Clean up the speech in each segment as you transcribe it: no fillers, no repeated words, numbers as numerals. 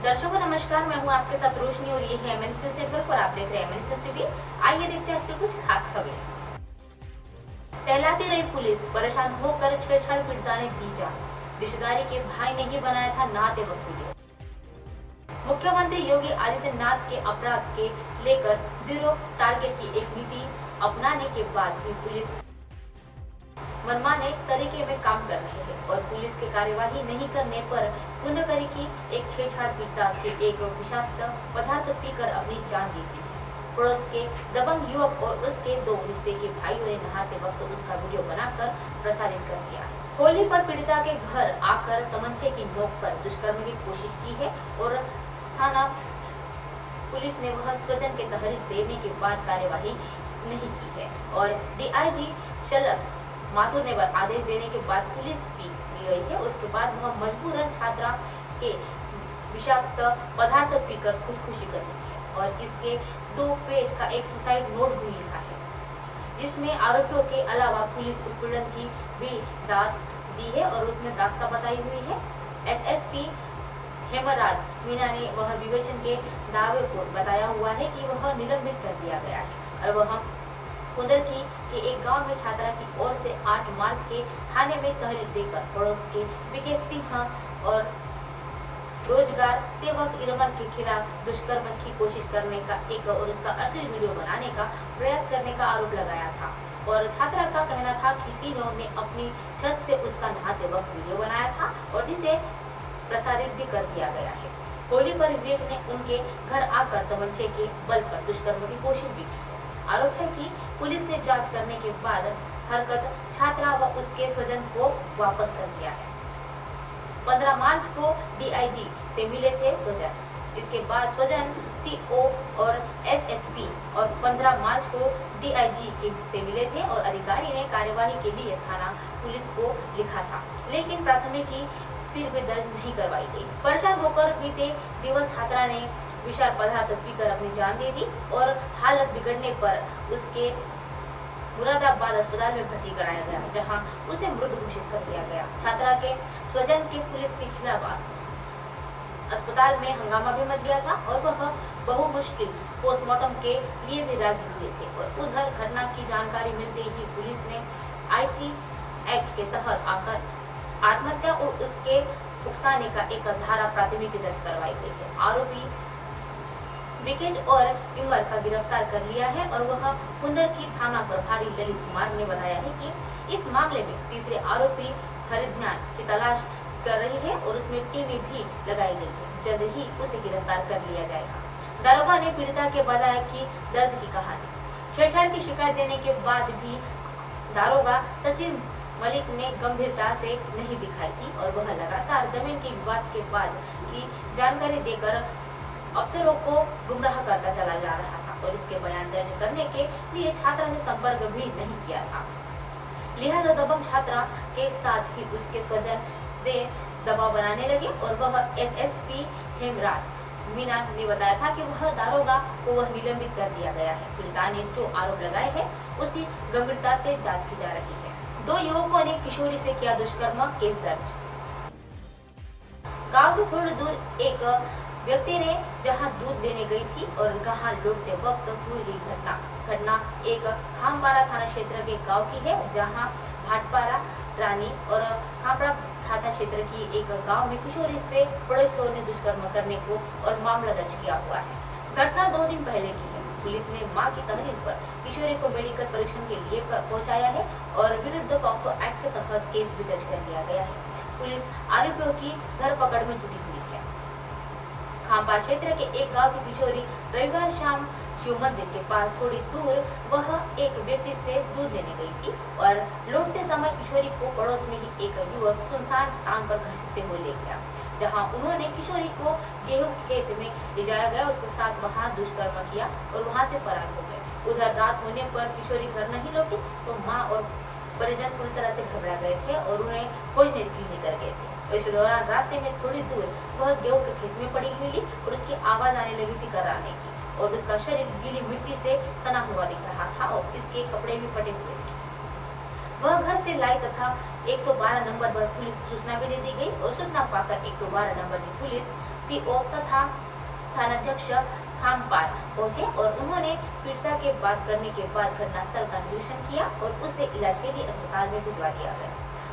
दर्शकों नमस्कार, मैं हूं आपके साथ रोशनी और ये है एमएनएस न्यूज़ नेटवर्क और आप देख रहे हैं एमएनएस न्यूज़ टीवी। आइए देखते हैं आज की कुछ खास खबरें। टहलाती रही पुलिस, परेशान होकर छेड़छाड़ पीड़िता ने दी जान। रिश्तेदारी के भाई ने ही बनाया था नाते वसूलिए। मुख्यमंत्री योगी आदित्यनाथ के अपराध के लेकर जीरो टारगेट की एक नीति अपनाने के बाद भी पुलिस मनमाने तरीके में काम कर रहे हैं और पुलिस के कार्यवाही नहीं करने पर कुंदकरी की एक छेड़छाड़ पीड़िता के एक विषाक्त पदार्थ पीकर अपनी जान दी थी। पड़ोस के दबंग युवक और उसके दो रिश्ते के भाइयों ने नहाते वक्त उसका वीडियो बनाकर प्रसारित कर दिया। होली पर पीड़िता के घर आकर तमंचे की नोक पर दुष्कर्म की कोशिश की है और थाना पुलिस ने वह स्वजन के तहरीर देने के बाद कार्यवाही नहीं की है और डीआईजी शलभ माथुर ने आदेश देने के बाद पुलिस भी ली गई है। उसके बाद वह मजबूरन छात्रा के विषाक्त पदार्थ पीकर खुदकुशी कर ली है और इसके 2 पेज का एक सुसाइड नोट भी लिखा है, जिसमें आरोपियों के अलावा पुलिस उत्पीड़न की भी दाद दी है और उसमें दास्ता बताई हुई है। एसएसपी हेमराज मीना ने वह विवेचन के दावे को बताया हुआ है कि वह निलंबित कर दिया गया है और वह कुंदरकी के एक गांव में छात्रा की ओर से 8 मार्च के थाने में तहरीर देकर पड़ोस के विकेश सिंह और रोजगार सेवक इरमन के खिलाफ दुष्कर्म की कोशिश करने का एक और उसका अश्लील वीडियो बनाने का प्रयास करने का आरोप लगाया था और छात्रा का कहना था कि तीनों ने अपनी छत से उसका नहाते वक्त वीडियो बनाया था और जिसे प्रसारित भी कर दिया गया है। होली पर विवेक ने उनके घर आकर तमंचे के बल पर दुष्कर्म की कोशिश भी की। आरोप है कि पुलिस ने जांच करने के बाद हरकत छात्रा व उसके स्वजन को वापस कर दिया है। 15 मार्च को डीआईजी से मिले थे स्वजन। इसके बाद स्वजन सीओ और एसएसपी और 15 मार्च को डीआईजी से मिले थे और अधिकारी ने कार्यवाही के लिए थाना पुलिस को लिखा था, लेकिन प्राथमिकी फिर भी दर्ज नहीं करवाई गई। परेशान होकर बीते दिवस छात्रा ने विषाक्त पदार्थ पीकर अपनी जान दे दी और हालत बिगड़ने पर उसके मुरादाबाद अस्पताल में भर्ती कराया गया, जहां उसे मृत घोषित कर दिया गया। छात्रा के स्वजन के पुलिस के खिलाफ अस्पताल में हंगामा भी मच गया था और वह बहुमुश्किल पोस्टमार्टम के लिए भी राजी हुए थे और उधर घटना की जानकारी मिलते ही पुलिस ने आईटी एक्ट के तहत आत्महत्या और उसके उकसाने का एक धारा प्राथमिकी दर्ज करवाई गई है। आरोपी विकेश और इमर का गिरफ्तार कर लिया है और वह कुंदरकी थाना प्रभारी ललित कुमार ने बताया है कि इस मामले में तीसरे आरोपी हरिद्यान की तलाश कर रही है और उसमें टीमें भी लगाई गई है। जल्द ही उसे गिरफ्तार कर लिया जाएगा। दारोगा ने पीड़िता के बताया कि दर्द की कहानी। छेड़छाड़ की शिकायत देने के बाद भी दारोगा सचिन मलिक ने गंभीरता से नहीं दिखाई थी और वह लगातार जमीन के विवाद के बाद की जानकारी देकर अफसरों को गुमराह करता चला जा रहा था और इसके बयान दर्ज करने के लिए छात्रा ने संपर्क भी नहीं किया था। लिहाजा दबंग छात्रा के साथ ही उसके स्वजन दबाव बनाने लगे और वह एसएसपी हेमराज मीना ने बताया था कि वह दारोगा को वह निलंबित कर दिया गया है। पीड़िता ने जो आरोप लगाए हैं उसी गंभीरता से जांच की जा रही है। 2 युवकों ने किशोरी से किया दुष्कर्म, केस दर्ज। गांव से थोड़ी दूर एक व्यक्ति ने जहां दूध लेने गई थी और कहां लौटते वक्त हुई घटना एक खामपारा थाना क्षेत्र के गांव की है, जहां भाटपारा रानी और खामपारा थाना क्षेत्र की एक गांव में किशोरी से पड़ोसियों ने दुष्कर्म करने को और मामला दर्ज किया हुआ है। घटना 2 दिन पहले की है। पुलिस ने मां की तहरीर पर किशोरी को मेडिकल परीक्षण के लिए पहुंचाया है और विरुद्ध पॉक्सो एक्ट के तहत केस भी दर्ज कर लिया गया है। पुलिस आरोपियों की धरपकड़ में जुटी हुई है। खामपार क्षेत्र के एक गांव की किशोरी रविवार शाम शिव मंदिर के पास थोड़ी दूर वह एक व्यक्ति से दूध लेने गई थी और लौटते समय किशोरी को पड़ोस में ही एक युवक सुनसान स्थान पर घसीटते हुए ले गया, जहां उन्होंने किशोरी को गेहूं खेत में ले जाया गया, उसके साथ वहां दुष्कर्म किया और वहां से फरार हो गए। उधर रात होने पर किशोरी घर नहीं लौटी तो माँ और परिजन पूरी तरह से घबरा गए थे और उन्हें खोजने के लिए निकल गए थे। इस दौरान रास्ते में थोड़ी दूर वह गेहूं के खेत में पड़ी मिली और उसकी आवाज आने लगी थी कराने की और उसका शरीर गीली मिट्टी से सना हुआ दिख रहा था और इसके कपड़े भी फटे हुए थे। वह घर से लाई तथा 112 नंबर पर पुलिस को सूचना भी दे दी गई और सूचना पाकर 112 नंबर की पुलिस सीओ तथा थानाध्यक्ष खामपार पहुंचे और उन्होंने पीड़िता के बात करने के बाद घटनास्थल का निरीक्षण किया और उसे इलाज के लिए अस्पताल में भिजवा दिया गया।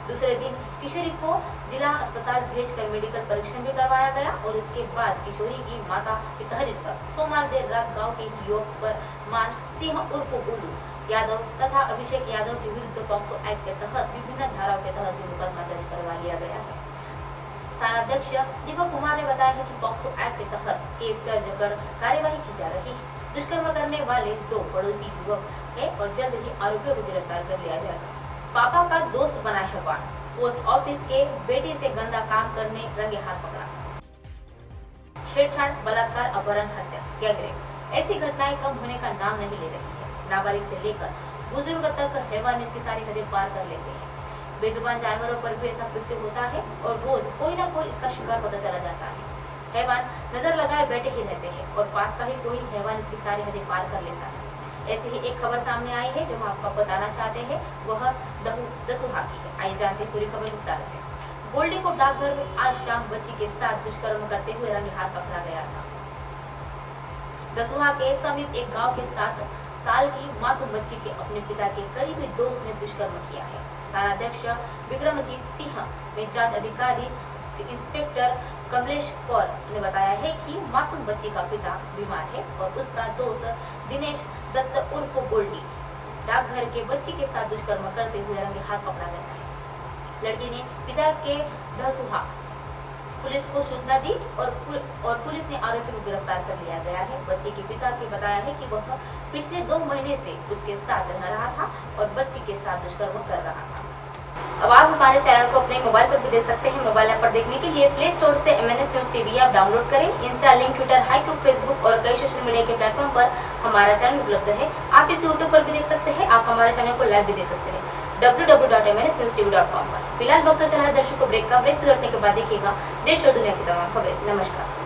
दूसरे दिन किशोरी को जिला अस्पताल भेजकर मेडिकल परीक्षण भी करवाया गया और इसके बाद किशोरी की माता की तहरीर पर सोमवार देर रात गांव के युवक पर मान सिंह उर्फ गोलू यादव तथा अभिषेक यादव के विरुद्ध पॉक्सो एक्ट के तहत विभिन्न धाराओं के तहत भी मुकदमा दर्ज करवा लिया गया है। थानाध्यक्ष दीपक कुमार ने बताया है कि पॉक्सो एक्ट के तहत केस दर्ज कर कार्यवाही की जा रही है। दुष्कर्म करने वाले 2 पड़ोसी युवक है और जल्द ही आरोपियों को गिरफ्तार कर लिया जाएगा। पापा का दोस्त बना है वार, पोस्ट ऑफिस के बेटे से गंदा काम करने रंगे हाथ पकड़ा। छेड़छाड़, बलात्कार, अपहरण, हत्या, गैंगरेप ऐसी घटनाएं कम होने का नाम नहीं ले रही है। नाबालिग से लेकर बुजुर्ग तक हैवानियत की सारी हदें पार कर लेते हैं। बेजुबान जानवरों पर भी ऐसा कृत्य होता है और रोज कोई ना कोई इसका शिकार होता चला जाता है। हैवान नजर लगाए बैठे ही रहते हैं और पास का ही कोई हैवानियत की सारी हदें पार कर लेता है। ऐसी ही एक खबर सामने आई है जो हम आपको बताना चाहते हैं, वह दसूहा की है। आइए जानते हैं पूरी खबर विस्तार से। गोल्डी को डाकघर में आज शाम बच्ची के साथ दुष्कर्म करते हुए रंगे हाथ पकड़ा गया था। दसूहा के समीप एक गांव के 7 साल की मासूम बच्ची के अपने पिता के करीबी दोस्त ने दुष्कर्म किया है। थानाध्यक्ष विक्रमजीत सिंह में जांच अधिकारी इंस्पेक्टर कमलेश कौर ने बताया है कि मासूम बच्ची का पिता बीमार है और उसका दोस्त दिनेश दत्त उर्फ गोल्डी डाकघर के बच्ची के साथ दुष्कर्म करते हुए रंगे हाथ पकड़ा गया है। लड़की ने पिता के दसूहा पुलिस को सूचना दी और पुलिस ने आरोपी को गिरफ्तार कर लिया गया है। बच्ची के पिता ने बताया है कि वह पिछले 2 महीने से उसके साथ रह रहा था और बच्ची के साथ दुष्कर्म कर रहा था। अब आप हमारे चैनल को अपने मोबाइल पर भी देख सकते हैं। मोबाइल ऐप पर देखने के लिए प्ले स्टोर से MNS news TV app download करें। इंस्टा, लिंक, ट्विटर, हाईक्यूब, फेसबुक और कई सोशल मीडिया के प्लेटफॉर्म पर हमारा चैनल उपलब्ध है। आप इस यूट्यूब पर भी देख सकते हैं। आप हमारे चैनल को लाइव भी देख सकते हैं www.mnsnewstv.com पर। फिलहाल वक्त तो चला है दर्शकों ब्रेक का। ब्रेक से लौटने के बाद देखिएगा देश और दुनिया की तमाम खबरें। नमस्कार।